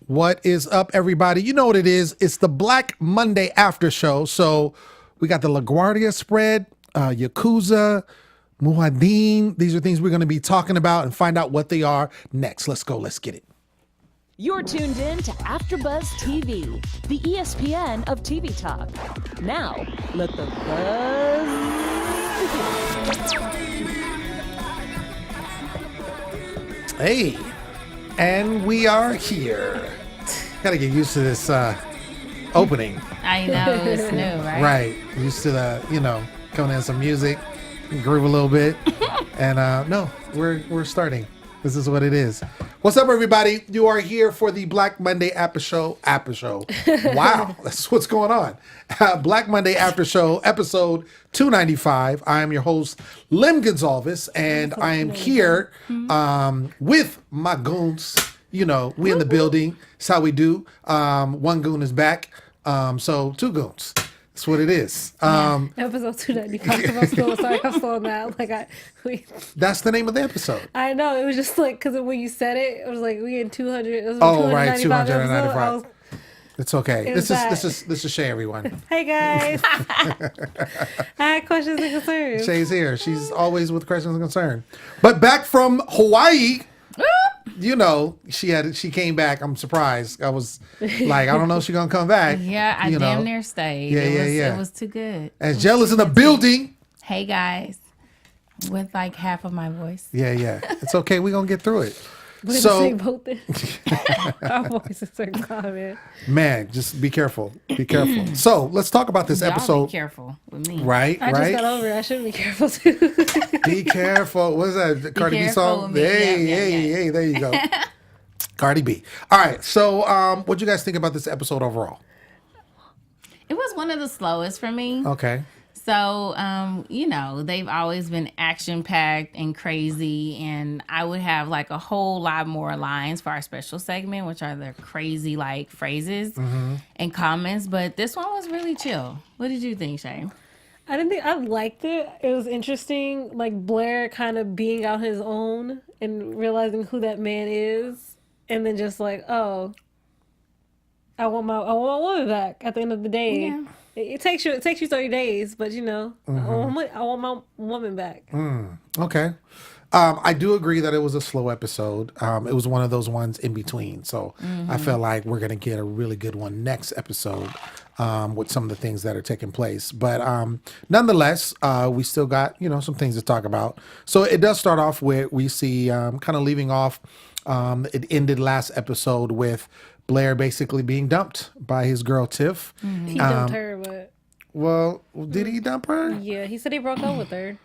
What is up, everybody? You know what it is. It's the Black Monday after show. So we got the LaGuardia spread, Yakuza, Muad'Dib. These are things we're going to be talking about and find out what they are next. Let's go. Let's get it. You're tuned in to AfterBuzz TV, the ESPN of TV talk. Now, let the buzz begin. Hey, and we are here. Got to get used to this opening. I know, it's new, right? Right. Used to the, coming in some music, groove a little bit. And no, we're starting. This is what it is. What's up, everybody? You are here for the Black Monday After Show. Wow, that's what's going on. Black Monday After Show, episode 295. I am your host, Lem Gonsalves, and I am here with my goons. We in the building. That's how we do. One goon is back. So two goons. That's what it is. Episode 295. I'm still on that. That's the name of the episode. I know. It was just because when you said it, it was like we in 200. It was Oh, right, 295. It's okay. This is Chae, everyone. Hey guys. I had questions and concerns. Chae's here. She's always with questions and concern. But back from Hawaii. She came back. I'm surprised. I was like, I don't know if she's gonna come back. Yeah, I damn near stayed. It was too good. Angel's in the building. Hey guys, with like half of my voice. Yeah. It's okay. We're gonna get through it. So our voices are gone, man, just be careful. Be careful. So let's talk about this episode. Be careful with me. Right. I just got over it. I shouldn't be careful too. Be careful. What is that? Cardi B song? Hey, there you go. Cardi B. All right. So what do you guys think about this episode overall? It was one of the slowest for me. Okay. So, they've always been action-packed and crazy, and I would have like a whole lot more lines for our special segment, which are the crazy like phrases and comments, but this one was really chill. What did you think, Chae? I liked it. It was interesting, like Blair kind of being out his own and realizing who that man is, and then just like, oh, I want my woman back at the end of the day. Yeah. It takes you 30 days, but I want my woman back. Okay. I do agree that it was a slow episode. It was one of those ones in between. So I feel like we're going to get a really good one next episode with some of the things that are taking place. But nonetheless, we still got, some things to talk about. So it does start off with, we see kind of leaving off. It ended last episode with Blair basically being dumped by his girl Tiff. He dumped her, but... Well, did he dump her? Yeah, he said he broke up with her.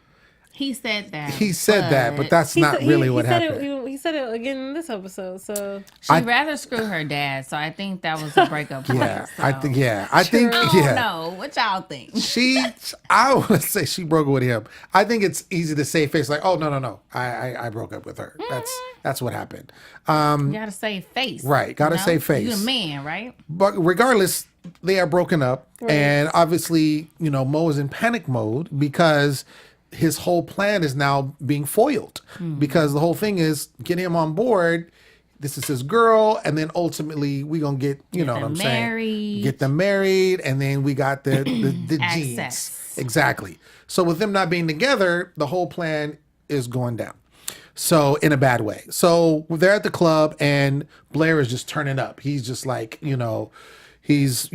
He said that. He said that, but that's not really what happened. He said it again in this episode, so... She'd rather screw her dad, so I think that was a breakup point. Yeah, so. I think, I don't know. What y'all think? I want to say she broke up with him. I think it's easy to say face like, oh, no. I broke up with her. That's what happened. You gotta save face. Right, gotta save face. You a man, right? But regardless, they are broken up. Right. And obviously, Mo is in panic mode because his whole plan is now being foiled. Because the whole thing is get him on board. This is his girl. And then ultimately we going to get what I'm saying? Get them married. And then we got the genes. Exactly. So with them not being together, the whole plan is going down. So in a bad way. So they're at the club and Blair is just turning up. He's just like, he's,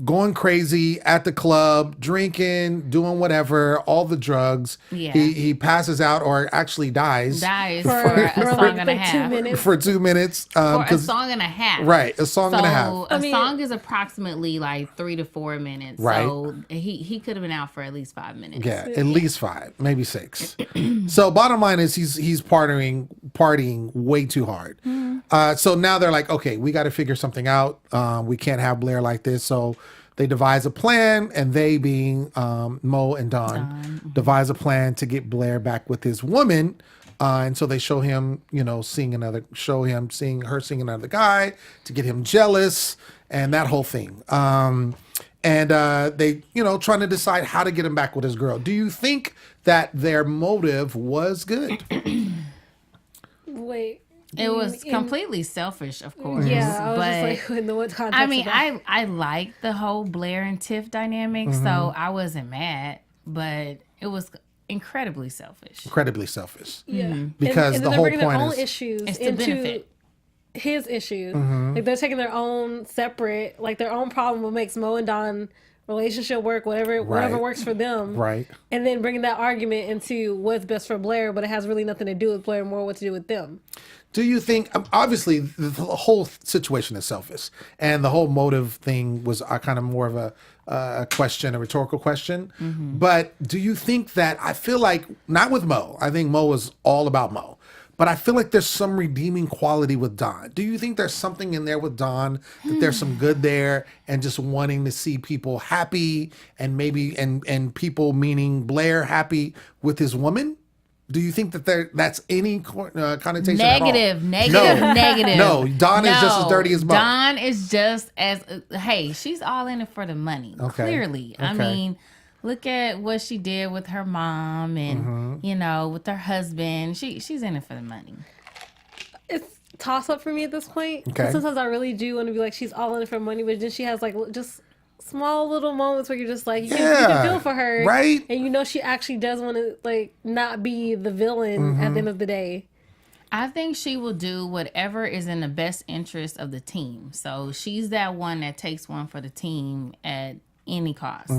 going crazy at the club, drinking, doing whatever, all the drugs. Yeah. He passes out or actually dies. For a song and a half. 2 minutes. For 2 minutes. For a song and a half. Right, a song and a half. A song is approximately like 3 to 4 minutes. Right. So he could have been out for at least 5 minutes. Yeah, at least 5, maybe 6. So bottom line is he's partying way too hard. So now they're like, okay, we got to figure something out. We can't have Blair like this. So they devise a plan, and they being Mo and Don devise a plan to get Blair back with his woman. And so they show him, seeing her seeing another guy to get him jealous and that whole thing. And they, trying to decide how to get him back with his girl. Do you think that their motive was good? Wait. It was completely selfish, of course. Yeah, I was but just like, in the what context? I mean, of that? I like the whole Blair and Tiff dynamic, so I wasn't mad, but it was incredibly selfish. Incredibly selfish. Yeah, Because and the then whole they're bringing point their own is issues It's to into benefit. his issues. Like they're taking their own separate, like their own problem, what makes Mo and Don relationship work, whatever Right. works for them, right. and then bringing that argument into what's best for Blair, but it has really nothing to do with Blair, more what to do with them. Do you think, obviously, the whole situation is selfish, and the whole motive thing was kind of more of a question, a rhetorical question. But do you think that, I feel like, not with Mo, I think Mo is all about Mo, but I feel like there's some redeeming quality with Don. Do you think there's something in there with Don, that there's some good there, and just wanting to see people happy, and maybe, and people, meaning Blair, happy with his woman? Do you think that that's any connotation Negative, at all? negative. No, Don is just as dirty as Mo. Don is just as hey, she's all in it for the money. Okay. Clearly, I Okay. mean, look at what she did with her mom, and with her husband. She's in it for the money. It's toss up for me at this point. 'Cause Okay. sometimes I really do want to be like, she's all in it for money, but then she has like just small little moments where you're just like, you can feel for her, right? And you know she actually does want to like not be the villain at the end of the day. I think she will do whatever is in the best interest of the team. So she's that one that takes one for the team at any cost.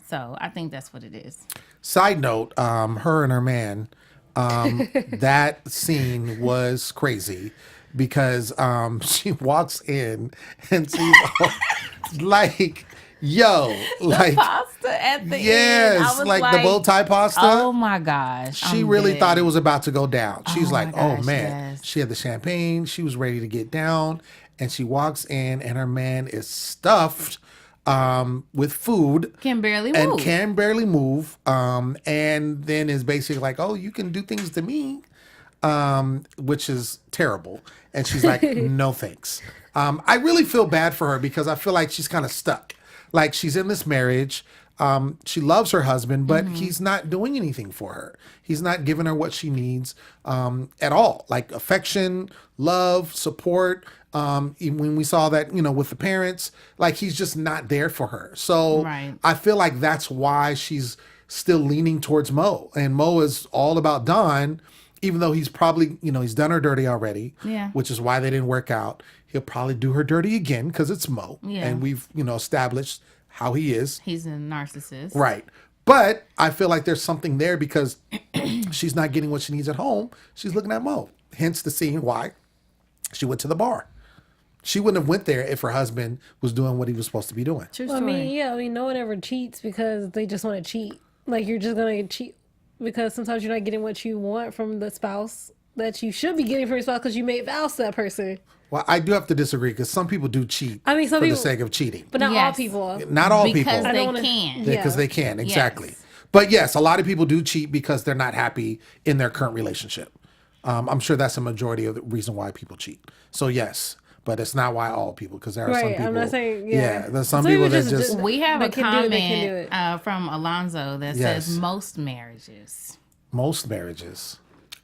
So I think that's what it is. Side note, her and her man, that scene was crazy because she walks in and she's like, yo, like, Pasta at the end. I yes, was like the bow tie pasta. Oh my gosh. She really thought it was about to go down. She's Oh like, my oh gosh, man. yes. She had the champagne. She was ready to get down. And she walks in and her man is stuffed with food. Can barely And move. can barely move. And then is basically like, oh, you can do things to me, which is terrible. And she's like, no thanks. I really feel bad for her because I feel like she's kind of stuck. Like she's in this marriage. She loves her husband, but he's not doing anything for her. He's not giving her what she needs at all. Like affection, love, support. Even when we saw that, with the parents, like he's just not there for her. So Right. I feel like that's why she's still leaning towards Mo. And Mo is all about Don, even though he's probably, he's done her dirty already. Yeah. Which is why they didn't work out. He'll probably do her dirty again because it's Mo. Yeah. And we've, established how he is. He's a narcissist. Right. But I feel like there's something there because she's not getting what she needs at home. She's looking at Mo. Hence the scene why she went to the bar. She wouldn't have went there if her husband was doing what he was supposed to be doing. True Well, story. I mean, no one ever cheats because they just want to cheat. Like you're just gonna cheat because sometimes you're not getting what you want from the spouse that you should be getting from your spouse because you made vows to that person. Well, I do have to disagree because some people do cheat I mean, some for people- the sake of cheating. But not all Yes. people. Not all Because people. I they don't wanna- can. Yeah. Because they can, exactly. Yes. But yes, a lot of people do cheat because they're not happy in their current relationship. I'm sure that's a majority of the reason why people cheat. So yes, but it's not why all people, because there are some Right, people. I'm not saying- yeah. there's some Some people people that just- just. We have They a can do it, they can do comment it. from Alonzo that Yes. says most marriages. Most marriages.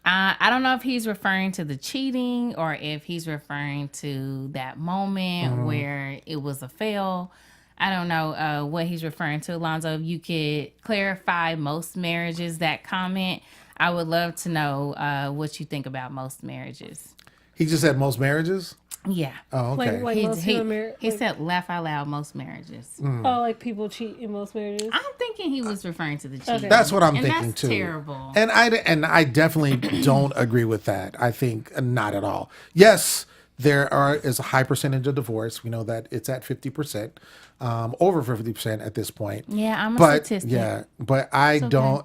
I don't know if he's referring to the cheating or if he's referring to that moment where it was a fail. I don't know what he's referring to, Alonzo. If you could clarify most marriages, that comment, I would love to know what you think about most marriages. He just said most marriages. Yeah. Oh, okay. Like most people He said, laugh out loud, most marriages. oh, like people cheat in most marriages. I'm thinking he was referring to the cheating. That's what I'm and thinking that's too. Terrible. And I definitely don't agree with that. I think not at all. Yes, is a high percentage of divorce. We know that it's at 50%, over 50% at this point. Yeah, I'm a But statistic. yeah, but I don't,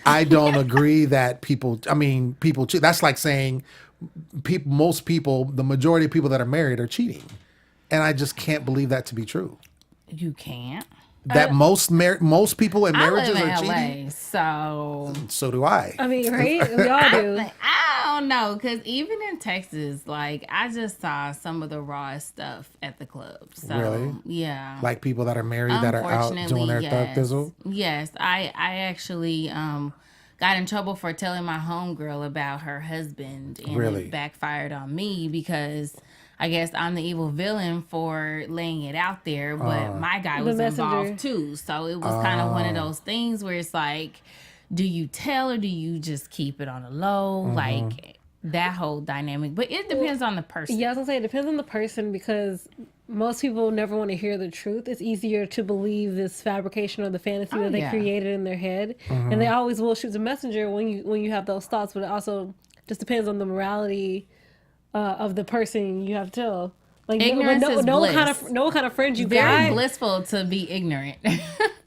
I don't agree that people. I mean, people cheat. That's like saying most people, the majority of people that are married are cheating, and I just can't believe that to be true. You can't. That most people in I marriages live in are LA, cheating. so So do I. I mean, right? We all do. I don't know, because even in Texas, like I just saw some of the rawest stuff at the club. So Really? yeah, Like people that are married that are out doing their thug thizzle. Yes, I actually got in trouble for telling my homegirl about her husband, and Really? it backfired on me because I guess I'm the evil villain for laying it out there, but my guy was involved too. So it was kind of one of those things where it's like, do you tell or do you just keep it on the low? Like that whole dynamic. But it depends on the person. Yeah, I was gonna say it depends on the person because most people never want to hear the truth. It's easier to believe this fabrication or the fantasy that they created in their head, and they always will shoot the messenger when you have those thoughts. But it also just depends on the morality of the person you have to tell. Like Ignorance is bliss. What kind of friends you Very got. blissful to be ignorant.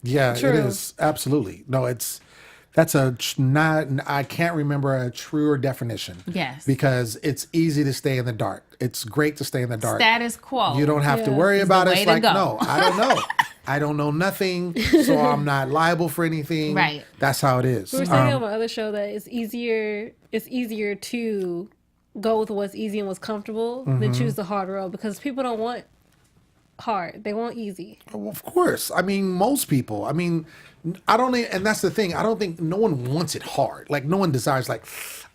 Yeah, True. it is. Absolutely. No, that's I can't remember a truer definition. Yes. Because it's easy to stay in the dark. It's great to stay in the dark. Status quo. You don't have to worry about the it. way It's to like, go. no, I don't know. I don't know nothing, so I'm not liable for anything. Right. That's how it is. We were saying on my other show that it's easier to go with what's easy and what's comfortable than choose the hard road because people don't want hard. They want easy. Well, of course. I mean, most people. I mean, and that's the thing. I don't think no one wants it hard. Like, no one desires, like,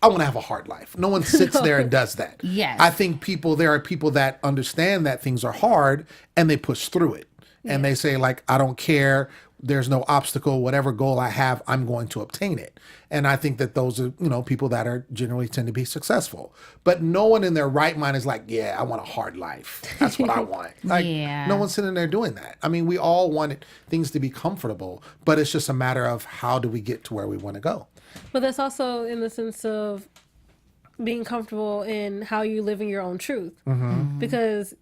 I want to have a hard life. No one sits there and does that. Yes. I think there are people that understand that things are hard and they push through it. And they say, like, I don't care. There's no obstacle. Whatever goal I have, I'm going to obtain it. And I think that those are, people that are generally tend to be successful. But no one in their right mind is like, yeah, I want a hard life. That's what I want. Like, no one's sitting there doing that. I mean, we all want things to be comfortable, but it's just a matter of how do we get to where we want to go. But that's also in the sense of being comfortable in how you live in your own truth. Because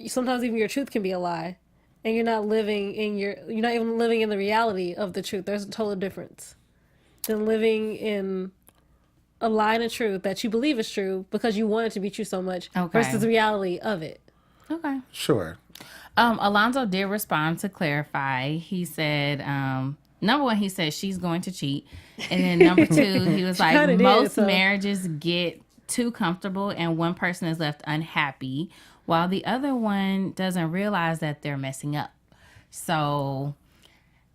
sometimes even your truth can be a lie. And you're not even living in the reality of the truth. There's a total difference than living in a lie and a truth that you believe is true because you want it to be true so much versus the reality of it. Okay. Sure. Alonzo did respond to clarify. He said, number one, he said she's going to cheat. And then number two, he was like, most marriages get too comfortable and one person is left unhappy while the other one doesn't realize that they're messing up. So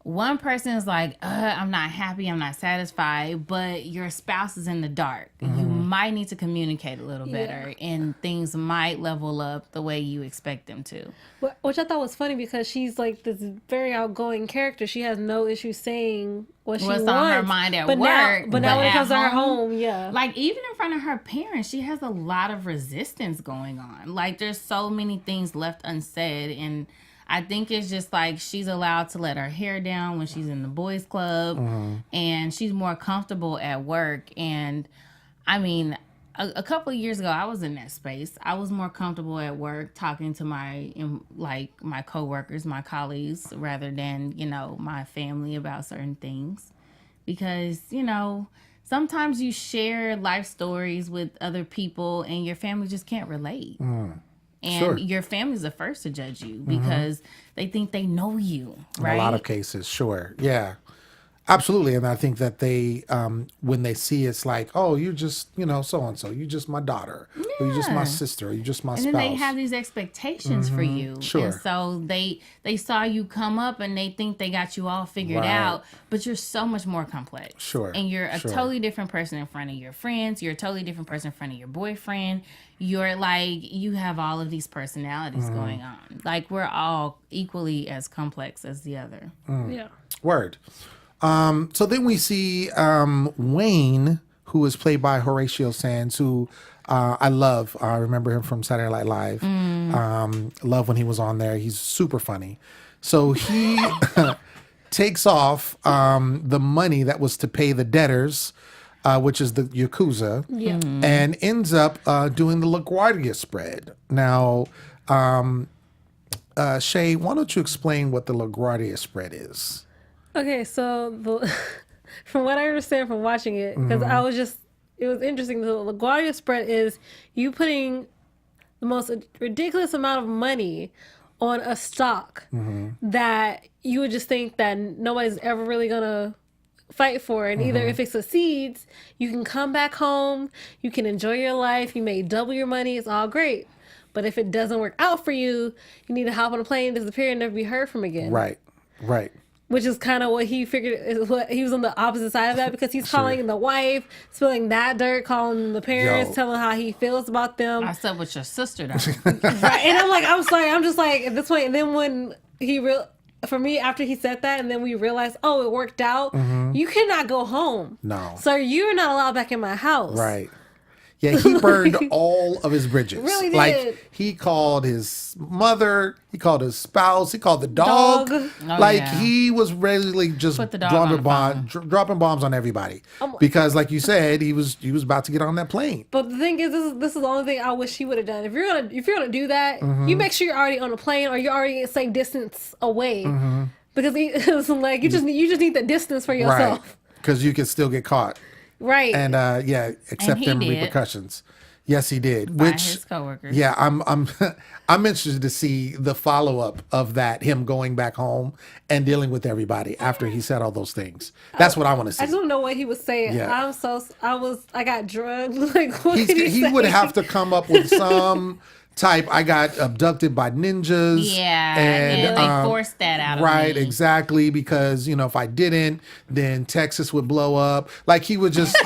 one person is like, I'm not happy, I'm not satisfied, but your spouse is in the dark. You might need to communicate a little better and things might level up the way you expect them to. Which I thought was funny because she's like this very outgoing character. She has no issue saying what's on her mind at work. But now when it comes to her home, like even in front of her parents, she has a lot of resistance going on. Like there's so many things left unsaid, and I think it's just like she's allowed to let her hair down when she's in the boys club, and she's more comfortable at work. And I mean, a couple of years ago, I was in that space. I was more comfortable at work talking to my coworkers, my colleagues, rather than, my family about certain things. Because, sometimes you share life stories with other people and your family just can't relate. And your family's the first to judge you because they think they know you, right? In a lot of cases, sure. Yeah. Absolutely. And I think that they, when they see it's like, oh, you're just, so-and-so. You're just my daughter. Or you're just my sister. Or you're just my spouse. And then they have these expectations for you. Sure. And so they saw you come up and they think they got you all figured out. But you're so much more complex. Sure. And you're a totally different person in front of your friends. You're a totally different person in front of your boyfriend. You're like, you have all of these personalities going on. Like, we're all equally as complex as the other. Yeah. Word. So then we see Wayne, who is played by Horatio Sands, who I love. I remember him from Saturday Night Live. Love when he was on there. He's super funny. So he takes off the money that was to pay the debtors, which is the Yakuza, and ends up doing the LaGuardia spread. Now, Chae, why don't you explain what the LaGuardia spread is? Okay, so from what I understand from watching it, because it was interesting. The LaGuardia spread is you putting the most ridiculous amount of money on a stock that you would just think that nobody's ever really gonna fight for. And either if it succeeds, you can come back home, you can enjoy your life, you may double your money, it's all great. But if it doesn't work out for you, you need to hop on a plane, disappear, and never be heard from again. Right. which is kind of what he figured is what he was on the opposite side of that, because he's calling the wife, spilling that dirt, calling the parents, Yo. telling how he feels about them. I slept with your sister though. Right. And I'm sorry, I'm just like, at this point, and then when for me, after he said that, and then we realized, oh, it worked out, you cannot go home. No. So you're not allowed back in my house. Right. Yeah, he burned all of his bridges. Really did. Like, he called his mother, he called his spouse, he called the dog. Oh, like, yeah. he was really just Put the dog on the dropping bombs on everybody. Because, like you said, he was about to get on that plane. But the thing is, this is the only thing I wish he would have done. If you're gonna do that, you make sure you're already on a plane, or you're already a safe distance away. Because it was like you just need the distance for yourself. Right. Because you could still get caught. Right. And accept he them did. repercussions. Yes, he did. By Which his coworkers. yeah, I'm interested to see the follow up of that, him going back home and dealing with everybody after he said all those things. That's what I want to see. I just don't know what he was saying. Yeah. I got drugged. Like, what did He say? would have to come up with some type. I got abducted by ninjas. Yeah, and they forced that out of right, me. exactly, because if I didn't, then Texas would blow up. Like, he would just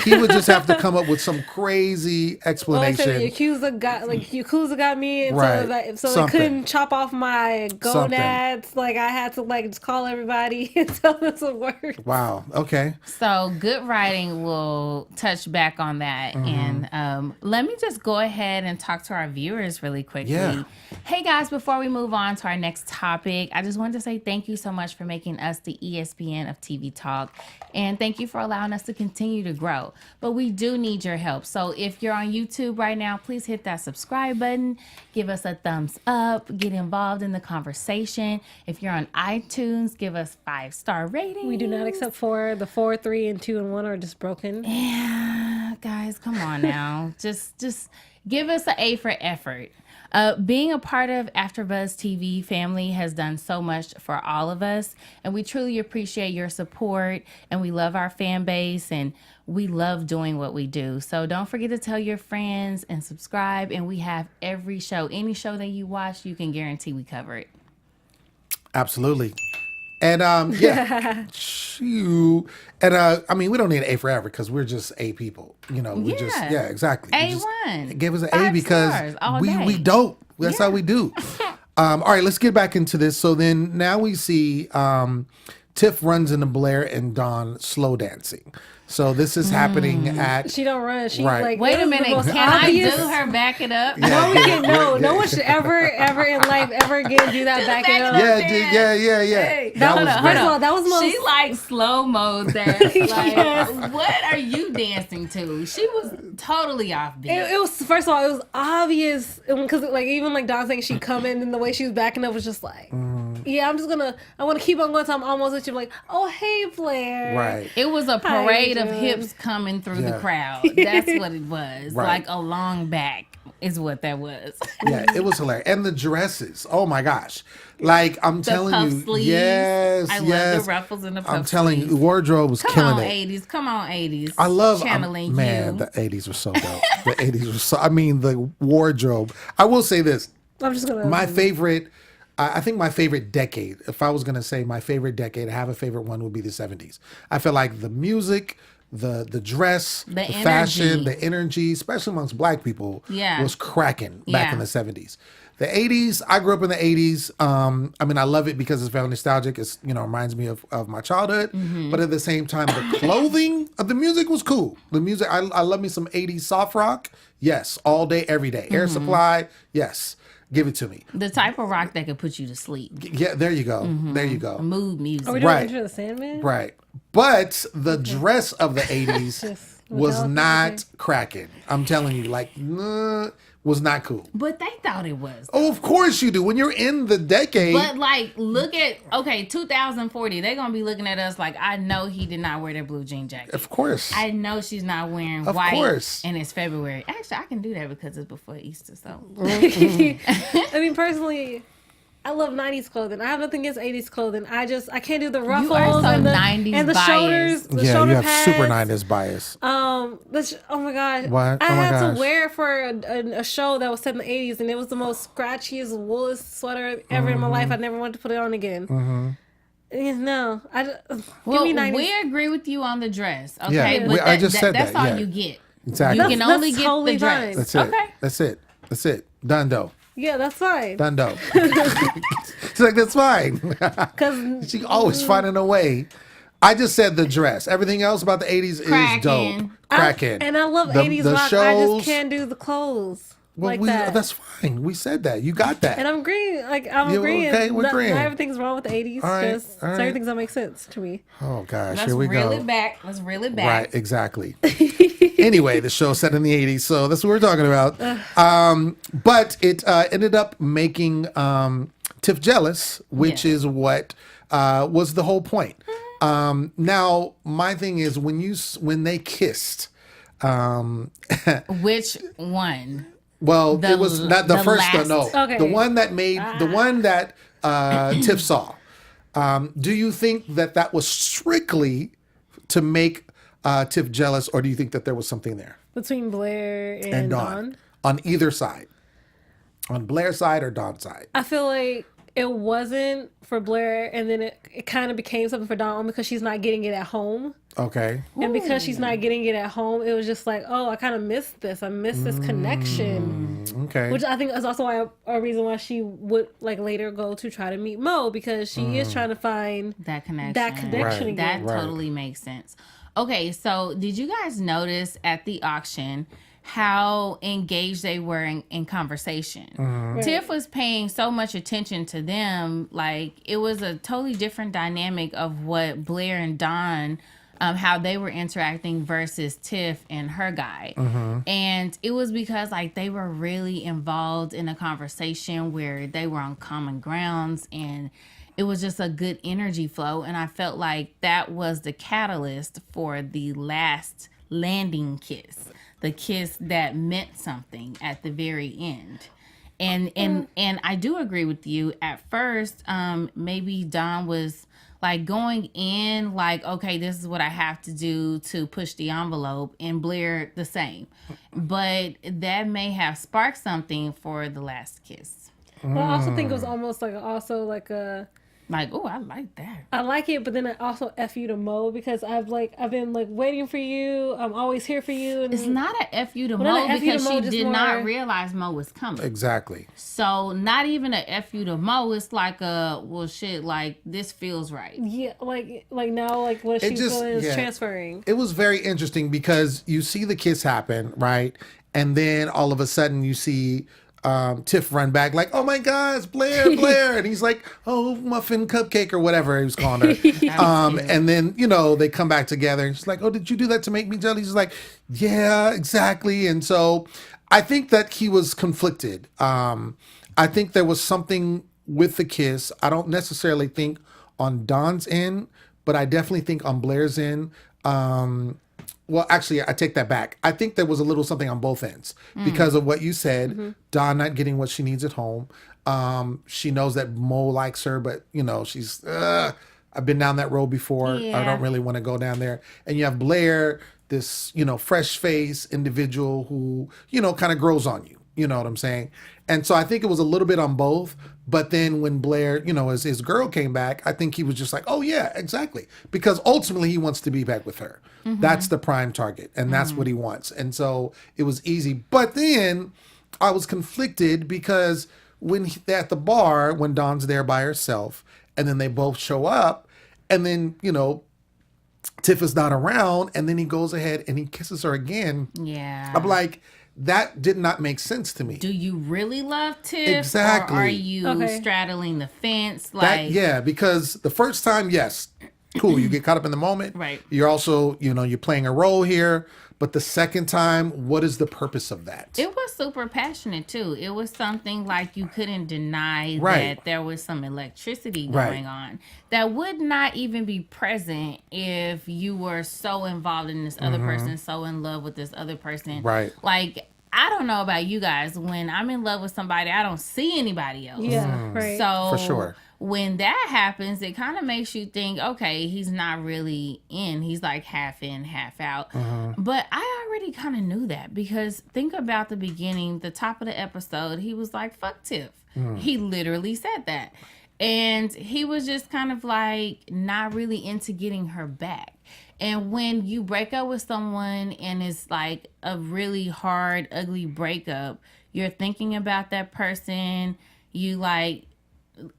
he would just have to come up with some crazy Well, like I said, explanation. the Yakuza got me, and Right. so they Something. couldn't chop off my gonads. Like, I had to just call everybody and tell them some words. Wow. Okay. So good writing will touch back on that. And let me just go ahead and talk to our viewers really quickly. Yeah. Hey guys, before we move on to our next topic, I just wanted to say thank you so much for making us the ESPN of TV talk. And thank you for allowing us to continue to grow. But we do need your help. So if you're on YouTube right now, please hit that subscribe button. Give us a thumbs up. Get involved in the conversation. If you're on iTunes, give us 5-star rating. We do not accept 4. The 4, 3, and 2, and 1 are just broken. Yeah, guys, come on now. just give us an A for effort. Being a part of AfterBuzz TV family has done so much for all of us, and we truly appreciate your support, and we love our fan base, and we love doing what we do. So don't forget to tell your friends and subscribe, and we have every show. Any show that you watch, you can guarantee we cover it. Absolutely. And shoot. And I mean, we don't need an A forever because we're just A people. We just exactly. We just A1. Give us an 5 A because stars all we day. dope. That's how we do. All right, let's get back into this. So then now we see Tiff runs into Blair and Dawn slow dancing. So this is happening at. She don't run. She Right. like. Wait it a was the minute. most Can I obvious- do her back it up? No, we can. No one should ever in life ever again do that back it up. Yeah, dude, yeah. Hey, That hold was on, great. First of all, that was the most. She like slow mo that. Like, what are you dancing to? She was totally offbeat. It was, first of all, it was obvious because even Dawn saying she'd come in and the way she was backing up was just like, yeah, I want to keep on going till I'm almost with you. Like, oh hey Blair, Right. It was a How you parade of doing? hips coming through the Yeah. crowd. That's what it was. Right. Like a long back is what that was. Yeah, it was hilarious. And the dresses. Oh my gosh. Like, I'm telling puff you. sleeves. Yes. I yes. love the ruffles and the puff I'm telling you, the sleeves. wardrobe was Come killing on, it. 80s. Come on, 80s. I love channeling man, you. the 80s were so dope. The 80s were so the wardrobe. I will say this. I'm just gonna. My favorite I think my favorite decade, if I was going to say my favorite decade, I have a favorite one, would be the 70s. I feel like the music, the dress, the fashion, energy. the energy, especially amongst black people, Yeah. was cracking back Yeah. in the 70s. The 80s, I grew up in the 80s. I mean, I love it because it's very nostalgic. It's, reminds me of my childhood. Mm-hmm. But at the same time, the clothing of the music was cool. The music, I love me some 80s soft rock. Yes, all day, every day. Air Supply, yes. Give it to me. The type of rock that could put you to sleep. Yeah, there you go. There you go. Mood music. Are we doing Right. Enter the Sandman? Right. But the dress of the 80s Just was without not anything. cracking. I'm telling you, was not cool. But they thought it was. Oh, of course you do. When you're in the decade. But look at 2040. They're gonna be looking at us like, I know he did not wear that blue jean jacket. Of course. I know she's not wearing Of white. course. And it's February. Actually, I can do that because it's before Easter. So I mean, personally, I love 90s clothing. I have nothing against 80s clothing. I can't do the ruffles are so and the 90s and the biased. shoulders. The Yeah, shoulder you have pads. super 90s bias. Oh my god! What? I Oh my had gosh. to wear it for a show that was set in the 80s, and it was the most scratchiest, woolest sweater ever in my life. I never wanted to put it on again. No, Well, give me 90s. we agree with you on the dress. Okay, Yeah, but I just said that's that, all yeah. you get. Exactly. You can That's only get totally the dress. fine. That's it. Okay. That's it. Dundo. Yeah, that's fine. Dundo. She's like, that's fine. Because She always finding a way. I just said the dress. Everything else about the 80s is Cracking. dope. Cracking. and I love The- 80s the rock. I shows- just can't do the clothes Well, like that. That's fine. We said that. You got that. And I'm agreeing. I'm You agreeing. okay? We're Not agreeing. everything's wrong with the 80s. All right, Just all right. certain things don't make sense to me. Oh gosh, Let's here we reel go. it back. Let's reel it back. Right, exactly. Anyway, the show set in the 80s, so that's what we're talking about. But it ended up making Tiff jealous, which Yeah. is what was the whole point. Now, my thing is when they kissed, Which one? well, it was not the first last- no. Okay. The one that made the one that Tiff saw. Do you think that was strictly to make Tiff jealous, or do you think that there was something there? Between Blair and, And Dawn. on either side, on Blair's side or Dawn's side. I feel like it wasn't for Blair, and then it kind of became something for Dawn because she's not getting it at home. Okay. And because she's not getting it at home, it was just like, oh, I kind of missed this. I missed this connection. Okay. Which I think is also why a reason why she would like later go to try to meet Mo, because she is trying to find That connection. that connection Right. again. That Right. totally makes sense. Okay, so did you guys notice at the auction how engaged they were in conversation? Mm-hmm. Tiff was paying so much attention to them, like it was a totally different dynamic of what Blair and Dawn, how they were interacting versus Tiff and her guy. Mm-hmm. And it was because like they were really involved in a conversation where they were on common grounds, and it was just a good energy flow. And I felt like that was the catalyst for the last landing kiss, the kiss that meant something at the very end. And I do agree with you. At first, maybe Dawn was like going in like, okay, this is what I have to do to push the envelope, and Blair the same. But that may have sparked something for the last kiss. But I also think it was almost like a Like, oh, I like that. I like it, but then I also F you to Mo because I've been like waiting for you. I'm always here for you. And It's not a F you to Well, not Mo a F you to because Mo, she just did more- not realize Mo was coming. Exactly. So not even a F you to Mo. It's like a, well, shit, like this feels right. yeah, like now, like what It she's just- feeling is yeah. transferring. It was very interesting because you see the kiss happen, right? And then all of a sudden you see Tiff run back like, oh my God, it's Blair, Blair. And he's like, oh, muffin cupcake or whatever he was calling her. And then, they come back together and she's like, oh, did you do that to make me jealous? He's like, yeah, exactly. And so I think that he was conflicted. I think there was something with the kiss. I don't necessarily think on Dawn's end, but I definitely think on Blair's end. Well, actually, I take that back. I think there was a little something on both ends because of what you said. Dawn not getting what she needs at home. She knows that Mo likes her, but she's. I've been down that road before. I Yeah. don't really want to go down there. And you have Blair, this fresh face individual who kind of grows on you. You know what I'm saying? And so I think it was a little bit on both. But then when Blair, as his girl came back, I think he was just like, oh, yeah, exactly. Because ultimately he wants to be back with her. That's the prime target. And that's what he wants. And so it was easy. But then I was conflicted because when they're at the bar, when Dawn's there by herself, and then they both show up, and then, Tiff is not around, and then he goes ahead and he kisses her again. Yeah. I'm like, that did not make sense to me. Do you really love Tiff? Exactly. Or are you Okay. straddling the fence? Because the first time, yes, cool, you get caught up in the moment. Right. You're also, you're playing a role here. But the second time, what is the purpose of that? It was super passionate too. It was something like you couldn't deny Right. that there was some electricity Right. going on that would not even be present if you were so involved in this other person, so in love with this other person. Right. Like, I don't know about you guys. When I'm in love with somebody, I don't see anybody else. Yeah, right. So For sure. when that happens, it kind of makes you think, okay, he's not really in. He's like half in, half out. But I already kind of knew that because think about the beginning, the top of the episode, he was like, fuck Tiff. He literally said that. And he was just kind of like not really into getting her back. And when you break up with someone and it's like a really hard, ugly breakup, you're thinking about that person. You like,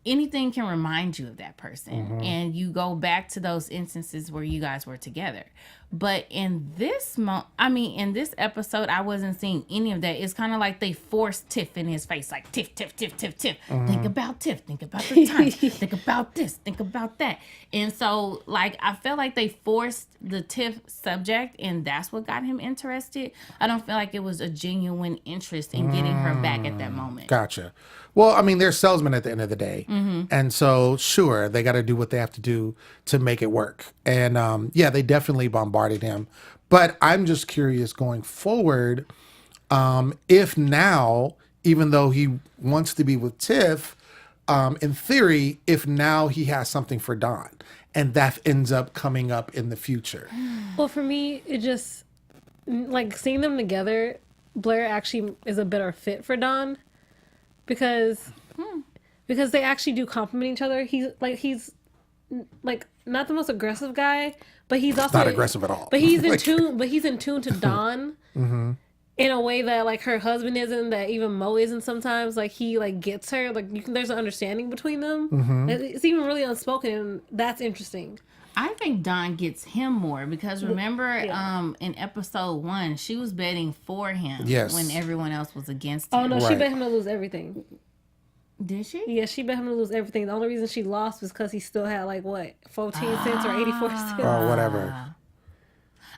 anything can remind you of that person. And you go back to those instances where you guys were together. But in this in this episode, I wasn't seeing any of that. It's kind of like they forced Tiff in his face, like Tiff, Tiff, Tiff, Tiff, Tiff. Think about Tiff. Think about the time. Think about this. Think about that. And so, like, I felt like they forced the Tiff subject, and that's what got him interested. I don't feel like it was a genuine interest in getting her back at that moment. Gotcha. Well, I mean, they're salesmen at the end of the day. And so, sure, they got to do what they have to do to make it work. And yeah, they definitely bombarded him. But I'm just curious going forward, if now, even though he wants to be with Tiff, in theory, if now he has something for Don and that ends up coming up in the future. Well, for me, it just, like, seeing them together, Blair actually is a better fit for Don. Because they actually do complement each other. He's not the most aggressive guy, but he's also Not aggressive at all. But he's in tune. But he's in tune to Dawn in a way that like her husband isn't. That even Mo isn't sometimes. Like he like gets her. Like there's an understanding between them. It's even really unspoken, and that's interesting. I think Dawn gets him more because remember in episode 1, she was betting for him when everyone else was against him. Oh no, she bet him to lose everything. Did she? Yeah, she bet him to lose everything. The only reason she lost was because he still had like what 14 cents or 84 cents Or whatever.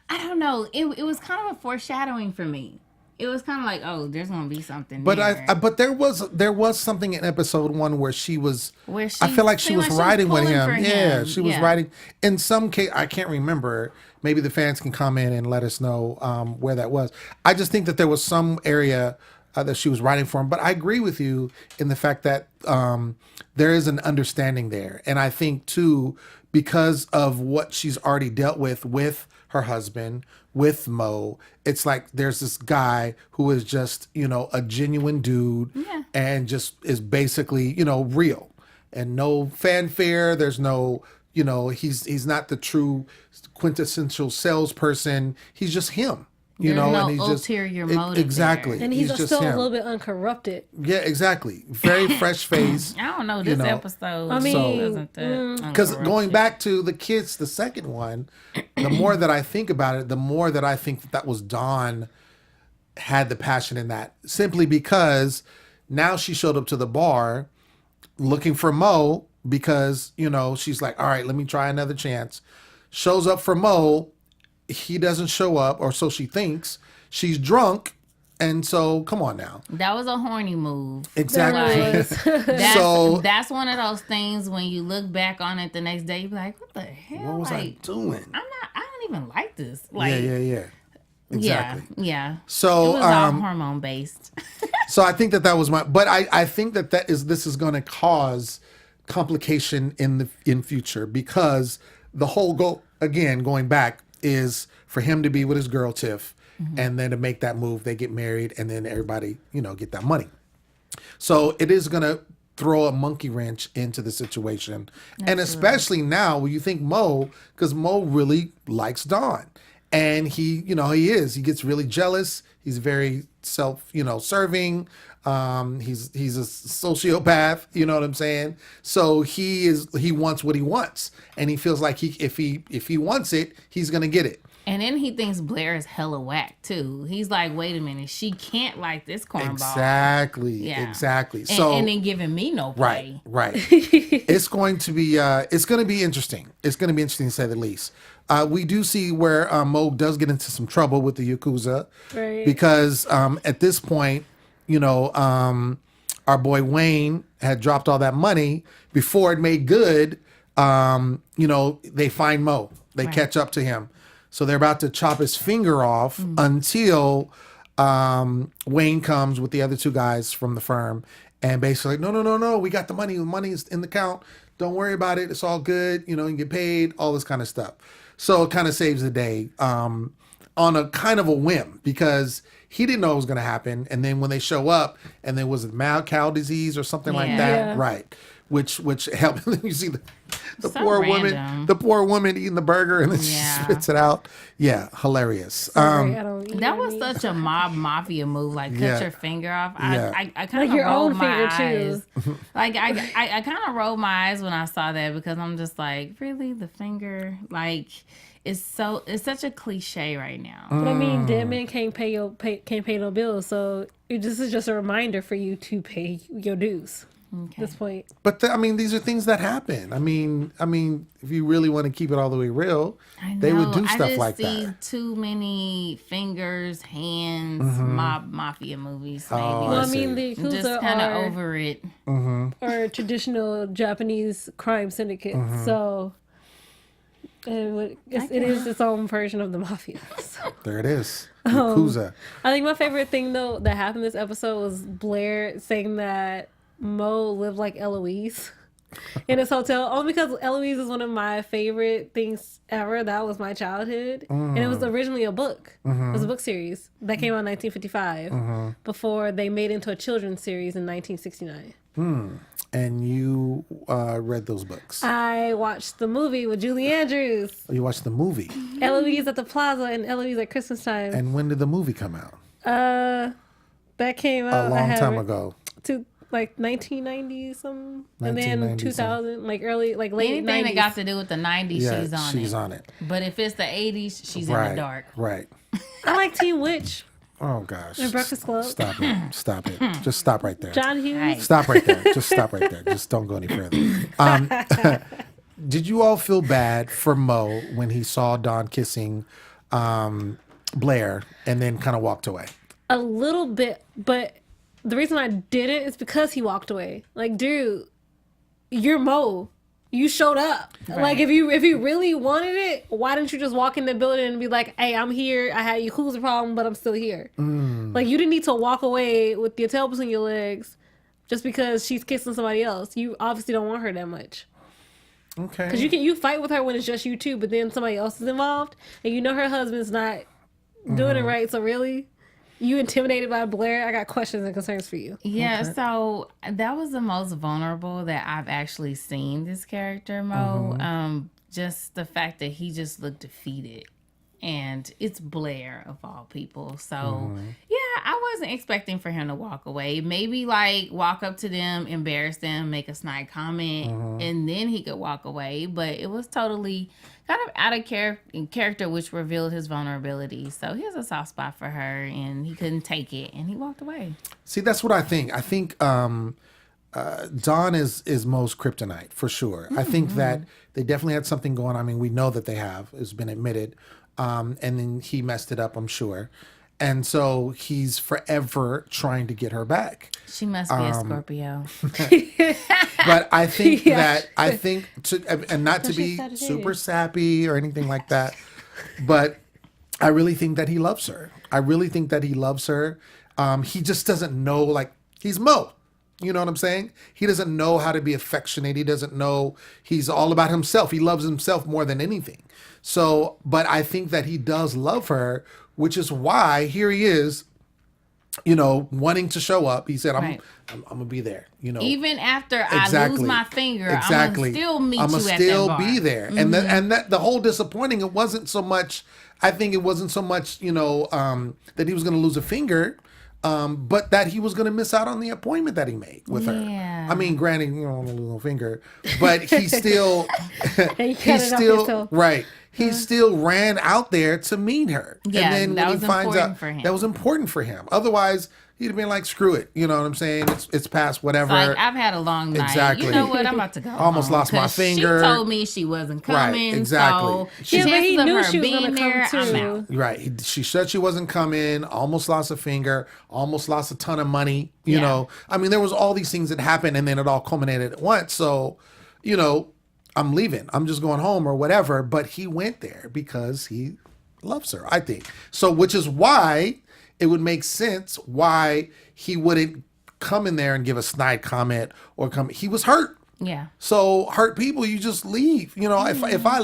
I don't know. It was kind of a foreshadowing for me. It was kind of like, oh, there's gonna be something. But there. but there was something in episode 1 where she was. I feel like she seemed was like she was riding with pulling him. for Yeah, him. she was riding. In some case, I can't remember. Maybe the fans can come in and let us know where that was. I just think that there was some area that she was riding for him. But I agree with you in the fact that there is an understanding there, and I think too because of what she's already dealt with her husband, with Mo, it's like there's this guy who is just, a genuine dude and just is basically, real and no fanfare. There's no, he's not the true quintessential salesperson. He's just him, There's and no he's ulterior just motive exactly. there. and he's just still him. a little bit uncorrupted. Yeah, exactly. Very fresh face. I don't know this episode. I mean, wasn't that Because going uncorrupted. back to the kids, the second one, the more that I think about it, the more that I think that was Dawn had the passion in that. Simply because now she showed up to the bar looking for Mo because, she's like, all right, let me try another chance. Shows up for Mo. He doesn't show up, or so she thinks. She's drunk. And so, come on now. That was a horny move. Exactly. That's one of those things when you look back on it the next day, you be like, what the hell? What was I doing? I don't even like this. Like, Yeah. Exactly. Yeah. So, It was all hormone based. So I think that was but I think this is going to cause complication in future because the whole goal, again, going back, is for him to be with his girl Tiff, and then to make that move, they get married, and then everybody, get that money. So it is going to throw a monkey wrench into the situation. And especially now when you think Mo, because Mo really likes Dawn. And he gets really jealous. He's very serving. He's a sociopath, you know what I'm saying? So he wants what he wants. And he feels like if he wants it, he's going to get it. And then he thinks Blair is hella whack too. He's like, wait a minute, she can't like this cornball. Exactly. So and then giving me no play. Right. It's going to be interesting. It's going to be interesting to say the least. We do see where Mo does get into some trouble with the Yakuza, Right. because at this point, our boy Wayne had dropped all that money before it made good. They find Mo. They catch up to him. So they're about to chop his finger off until Wayne comes with the other two guys from the firm and basically, no, we got the money. The money's in the account. Don't worry about it. It's all good. You can get paid, all this kind of stuff. So it kind of saves the day on a kind of a whim because he didn't know it was going to happen. And then when they show up, and then was it mad cow disease or something like that, Yeah. right? Which helped. You see the So poor random. woman, the poor woman eating the burger, and then she Yeah. spits it out. Yeah, hilarious. Sorry, I don't eat That was meat. such a mob mafia move, like cut Yeah. your finger off. Yeah. I kind Like of your rolled own my finger, eyes. too. Like I kind of rolled my eyes when I saw that because I'm just like, really, the finger? Like it's such a cliche right now. But I mean, dead men can't pay no bills, so this is just a reminder for you to pay your dues. At this point, But I mean, these are things that happen. I mean, if you really want to keep it all the way real, I they would know, do I stuff just like see that. too many fingers, hands, mob mafia movies. Maybe. Oh, well, I I mean, see. the I'm just Yakuza kind of are, over it. are traditional Japanese crime syndicates, so it is its own version of the mafia. So. There it is. Yakuza. I think my favorite thing though that happened this episode was Blair saying that Mo lived like Eloise in his hotel, only because Eloise is one of my favorite things ever. That was my childhood, and it was originally a book. It was a book series that came out in 1955 before they made it into a children's series in 1969. And you read those books. I watched the movie with Julie Andrews, You watched the movie. Eloise at the Plaza, and Eloise at Christmas time. And when did the movie come out? That came out A long time ago. To like 1990 something, and then 1990 2000, like late Anything 90s. that got to do with the 90s, Yeah, she's on it. But if it's the 80s, she's in the dark. Right. I like Teen Witch, Oh gosh. and Breakfast Club. Stop it. Stop it. Just stop right there. John Hughes. Right. Stop right there. Just stop right there. Just don't go any further. Did you all feel bad for Mo when he saw Dawn kissing Blair and then kind of walked away? A little bit, but the reason I didn't is because he walked away. Like, dude, you're Mo. You showed up. Like, if you really wanted it, why didn't you just walk in the building and be like, "Hey, I'm here. I had Yakuza problem, but I'm still here." Like, you didn't need to walk away with your tail between your legs just because she's kissing somebody else. You obviously don't want her that much. Okay. Because you fight with her when it's just you two, but then somebody else is involved, and you know her husband's not doing it right. So really, you intimidated by Blair? I got questions and concerns for you. Yeah, so that was the most vulnerable that I've actually seen this character, Mo. Just the fact that he just looked defeated. And it's Blair of all people. So, yeah, I wasn't expecting for him to walk away. Maybe like walk up to them, embarrass them, make a snide comment, and then he could walk away. But it was totally kind of out of character, which revealed his vulnerability. So he has a soft spot for her, and he couldn't take it, and he walked away. See, that's what I think. I think Dawn is Mo's kryptonite for sure. I think that they definitely had something going on. I mean, we know that they have. It's been admitted. And then he messed it up, I'm sure. And so he's forever trying to get her back. She must be a Scorpio. But I think Yeah. and not to she's be Sagittarius. super sappy or anything like that, but I really think that he loves her. I really think that he loves her. He just doesn't know, like, he's Mo. You know what I'm saying? He doesn't know how to be affectionate. He doesn't know. He's all about himself. He loves himself more than anything. So, but I think that he does love her, which is why here he is, wanting to show up. He said, I'm gonna be there, Even after I lose my finger, I'm going to still meet you at that bar. be there. And that the whole disappointing, it wasn't so much, I think it wasn't so much, that he was going to lose a finger, but that he was going to miss out on the appointment that he made with her. Yeah. I mean, granted, you don't lose no finger, but he still, And you cut it off yourself. right. He still ran out there to meet her. Yeah, and then that when was he finds important out, for him. that was important for him. Otherwise, he'd have been like, screw it. You know what I'm saying? It's past whatever. Like, I've had a long night. Exactly. You know what? I'm about to go. Almost home, lost my 'cause finger. She told me she wasn't coming. Right, exactly. So Yeah, but he chances of knew her she was being gonna come there, I'm too. out. Right. She said she wasn't coming, almost lost a finger, almost lost a ton of money. You Yeah. know, I mean, there was all these things that happened and then it all culminated at once. So, I'm leaving. I'm just going home or whatever. But he went there because he loves her, I think. So, which is why it would make sense why he wouldn't come in there and give a snide comment or come. He was hurt. Yeah. So hurt people, you just leave. If I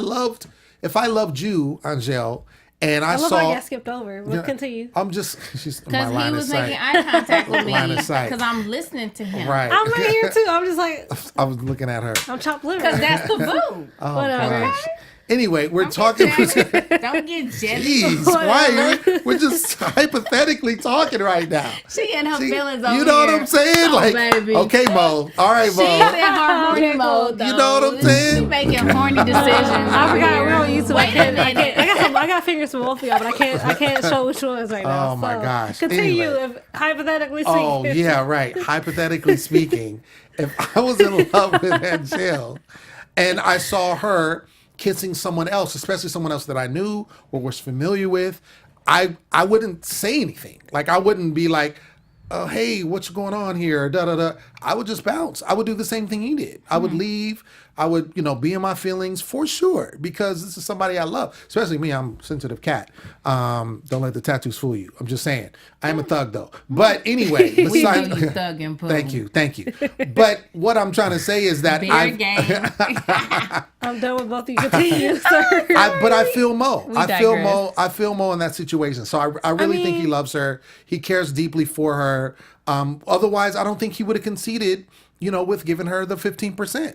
loved you, Angele, And I love saw. how I got skipped over. We'll continue. I'm just. She's my Because line he of was sight. making eye contact with me. Line of sight. Because I'm listening to him. Right. I'm right here too. I'm just like, I was looking at her. I'm chopped liver. Because that's the boo. Oh, Whatever. gosh. Anyway, we're talking. Don't get jealous. Jeez, why are you? We're just hypothetically talking right now. She in her See, feelings over you know here. what I'm saying? Oh, Like, baby. okay, Mo. All right, She's Mo. in her horny mode, though. You know what I'm saying? She making horny decisions. I forgot we're on YouTube. Wait a minute. I got fingers for both of y'all, but I can't show which one is right now. Oh, my So, gosh. Continue. Anyway. If, hypothetically speaking. Oh, yeah, right. Hypothetically speaking, if I was in love with Angele and I saw her kissing someone else, especially someone else that I knew or was familiar with, I wouldn't say anything. Like, I wouldn't be like, oh, hey, what's going on here? Da, da, da. I would just bounce. I would do the same thing he did. I would leave. I would, be in my feelings for sure because this is somebody I love. Especially me, I'm a sensitive cat. Don't let the tattoos fool you. I'm just saying. I am a thug though. But anyway, We besides, do you thug and poo. thank you. But what I'm trying to say is that Beer game. I'm done with both of you. Continue, sir. but I feel Mo. digress. I feel Mo in that situation. So I really think he loves her. He cares deeply for her. Otherwise, I don't think he would have conceded, with giving her the 15%.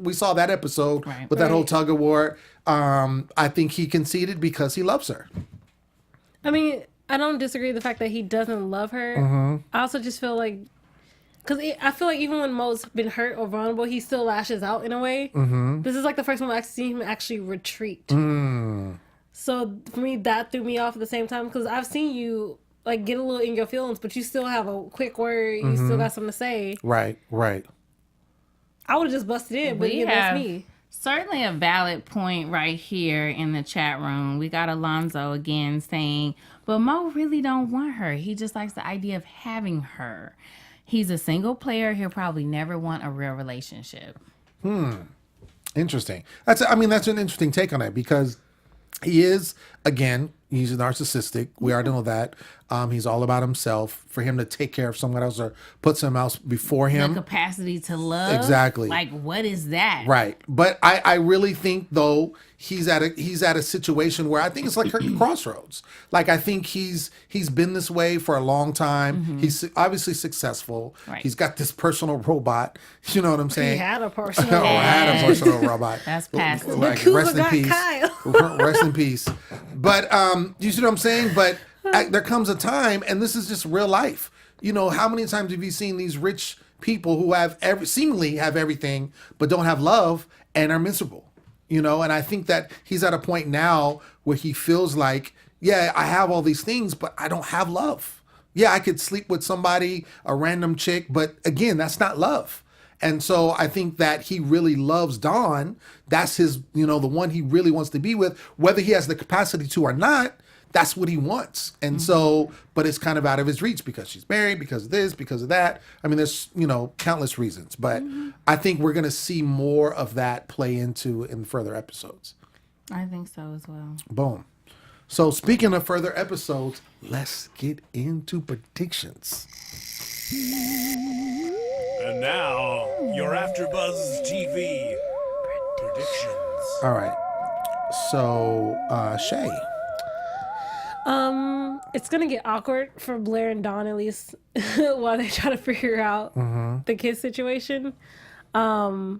We saw that episode with that whole tug of war. I think he conceded because he loves her. I mean, I don't disagree with the fact that he doesn't love her. I also just feel like, because I feel like even when Mo's been hurt or vulnerable, he still lashes out in a way. This is like the first time I've seen him actually retreat. So for me, that threw me off at the same time because I've seen you like get a little in your feelings, but you still have a quick word. You still got something to say. Right. I would have just busted in, but yeah, that's me. Certainly a valid point right here in the chat room. We got Alonzo again saying, but Mo really don't want her. He just likes the idea of having her. He's a single player. He'll probably never want a real relationship. Interesting. That's an interesting take on that because he is, again, he's narcissistic. We already know that. He's all about himself. For him to take care of someone else or put someone else before him. The capacity to love. Exactly. Like, what is that? Right. But I really think, though, he's at a situation where I think it's like a crossroads. Like, I think he's been this way for a long time. He's obviously successful. Right. He's got this personal robot. You know what I'm saying? He had a personal. Had a personal robot. That's past. Like, Yakuza rest in got peace. Kyle. Rest in peace. But you see what I'm saying? But there comes a time, and this is just real life. How many times have you seen these rich people who have seemingly have everything, but don't have love and are miserable? And I think that he's at a point now where he feels like, yeah, I have all these things, but I don't have love. Yeah, I could sleep with somebody, a random chick, but again, that's not love. And so I think that he really loves Dawn. That's his, the one he really wants to be with, whether he has the capacity to or not. That's what he wants. And so, but it's kind of out of his reach because she's married, because of this, because of that. I mean, there's, countless reasons. But I think we're going to see more of that play into in further episodes. I think so as well. Boom. So speaking of further episodes, let's get into predictions. And now, your AfterBuzz TV predictions. All right. So, Chae. It's gonna get awkward for Blair and Dawn at least while they try to figure out the kid situation. I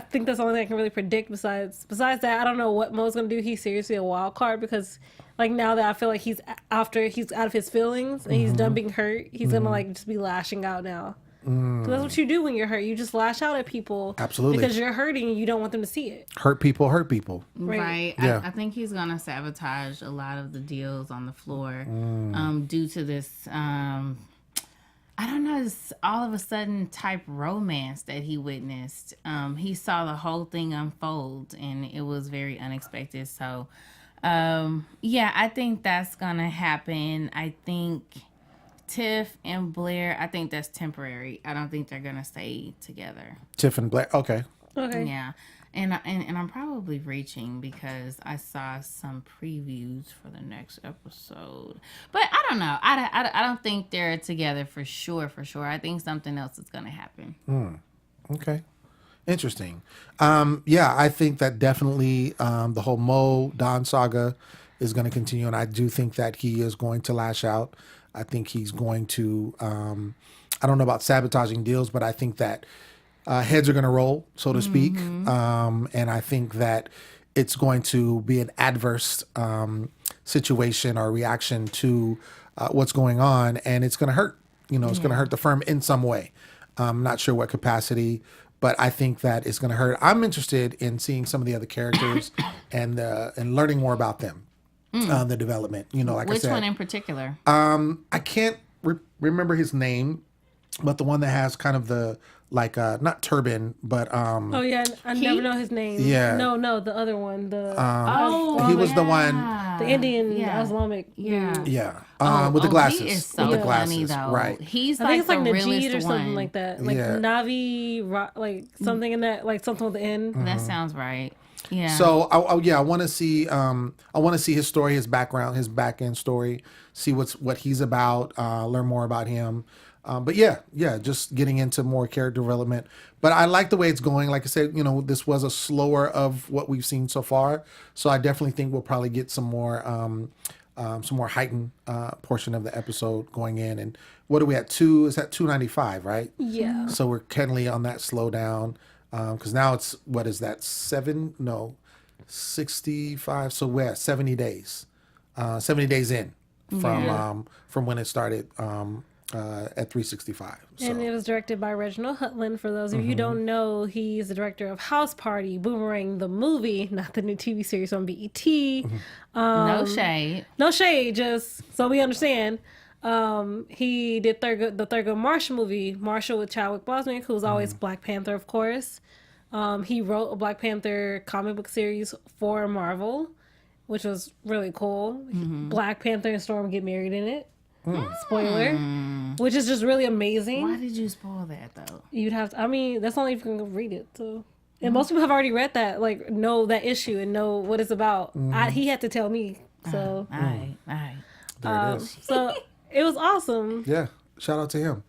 think that's the only thing I can really predict. Besides that, I don't know what Mo's gonna do. He's seriously a wild card because, like, now that I feel like he's out of his feelings and he's done being hurt, he's gonna like just be lashing out now. 'Cause that's what you do when you're hurt. You just lash out at people. Absolutely. Because you're hurting and you don't want them to see it. Hurt people. Right. Yeah. I think he's going to sabotage a lot of the deals on the floor due to this, I don't know, this all of a sudden type romance that he witnessed. He saw the whole thing unfold and it was very unexpected. So, yeah, I think that's going to happen. I think Tiff and Blair, I think that's temporary. I don't think they're going to stay together. Tiff and Blair. Okay. Yeah. And I'm probably reaching because I saw some previews for the next episode. But I don't know. I don't think they're together for sure. I think something else is going to happen. Okay. Interesting. Yeah, I think that definitely the whole Mo Don saga is going to continue, and I do think that he is going to lash out. I think he's going to. I don't know about sabotaging deals, but I think that heads are going to roll, so to speak, and I think that it's going to be an adverse situation or reaction to what's going on, and it's going to hurt. It's going to hurt the firm in some way. I'm not sure what capacity, but I think that it's going to hurt. I'm interested in seeing some of the other characters and learning more about them, the development. Like Which I said, one in particular? I can't remember his name, but the one that has kind of the not turban, but Oh yeah, I never know his name. Yeah. No, the other one, the he was the one. the Indian Yeah. Islamic. Yeah. dude. Yeah, with the glasses. He is so with the funny glasses, though. right? He's I think it's like the Najee realest or something one. like that. Like Yeah. Navi, like something in that, like something with the N. That sounds right. Yeah. So I want to see his story, his background, his back end story, see what he's about, learn more about him. But yeah, just getting into more character development. But I like the way it's going. Like I said, this was a slower of what we've seen so far. So I definitely think we'll probably get some more heightened portion of the episode going in. And what are we at? Is that 295, right? Yeah. So we're currently on that slowdown. Because now it's, what is that, 65. So we're at 70 days. 70 days in from when it started at 365. So. And it was directed by Reginald Hutland. For those of you who don't know, he's the director of House Party, Boomerang the movie, not the new TV series on BET. No shade. No shade, just so we understand. He did the Thurgood Marshall movie, Marshall with Chadwick Boseman, who's always Black Panther, of course. He wrote a Black Panther comic book series for Marvel, which was really cool. Black Panther and Storm get married in it. Spoiler, which is just really amazing. Why did you spoil that though? You'd have to, that's only if you can go read it. So, and most people have already read that, like know that issue and know what it's about. He had to tell me. So, All right. There it is. so it was awesome. Yeah. Shout out to him.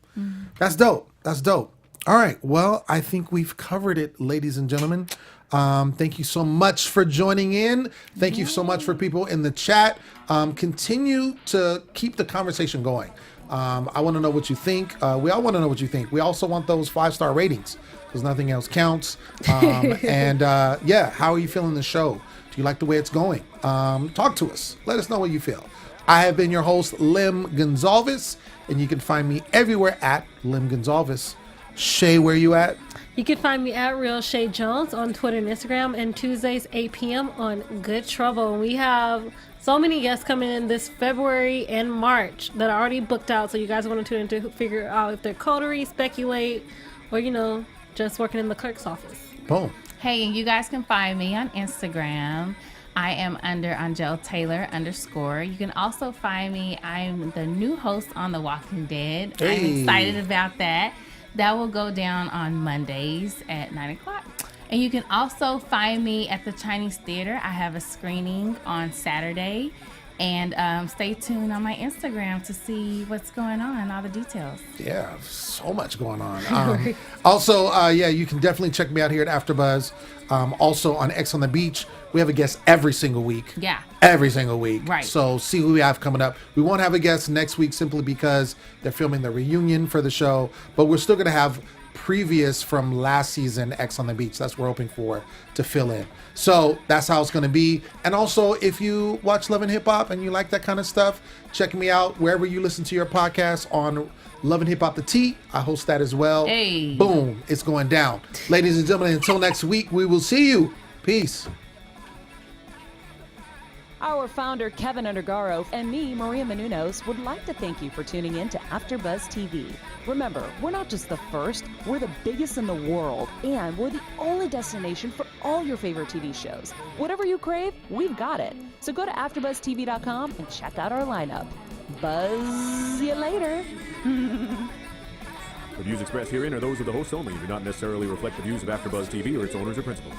That's dope. All right. Well, I think we've covered it, ladies and gentlemen. Thank you so much for joining in. Thank you so much for people in the chat. Continue to keep the conversation going. I want to know what you think. We all want to know what you think. We also want those 5-star ratings because nothing else counts. And how are you feeling the show? Do you like the way it's going? Talk to us. Let us know what you feel. I have been your host, Lem Gonsalves, and you can find me everywhere at Lem Gonsalves. Chae, where you at? You can find me at Real Chae Jones on Twitter and Instagram, and Tuesdays 8 p.m. on Good Trouble. And we have so many guests coming in this February and March that are already booked out. So you guys want to tune in to figure out if they're coterie, speculate, or just working in the clerk's office. Boom. Hey, and you guys can find me on Instagram. I am under Angele Taylor _. You can also find me. I'm the new host on The Walking Dead. Hey. I'm excited about that. That will go down on Mondays at 9 o'clock. And you can also find me at the Chinese Theater. I have a screening on Saturday. And stay tuned on my Instagram to see what's going on and all the details. Yeah, so much going on. Also, you can definitely check me out here at AfterBuzz. Also on X on the Beach, we have a guest every single week. Yeah. Every single week. Right. So see who we have coming up. We won't have a guest next week simply because they're filming the reunion for the show, but we're still going to have previous from last season X on the Beach. That's what we're hoping for to fill in. So that's how it's going to be. And also, if you watch Love and Hip Hop and you like that kind of stuff, check me out wherever you listen to your podcast on Love and Hip Hop the T. I host that as well. Hey. Boom. It's going down. Ladies and gentlemen, until next week, we will see you. Peace. Our founder, Keven Undergaro, and me, Maria Menounos, would like to thank you for tuning in to AfterBuzz TV. Remember, we're not just the first, we're the biggest in the world, and we're the only destination for all your favorite TV shows. Whatever you crave, we've got it. So go to AfterBuzzTV.com and check out our lineup. Buzz you later. The views expressed herein are those of the hosts only and do not necessarily reflect the views of AfterBuzz TV or its owners or principals.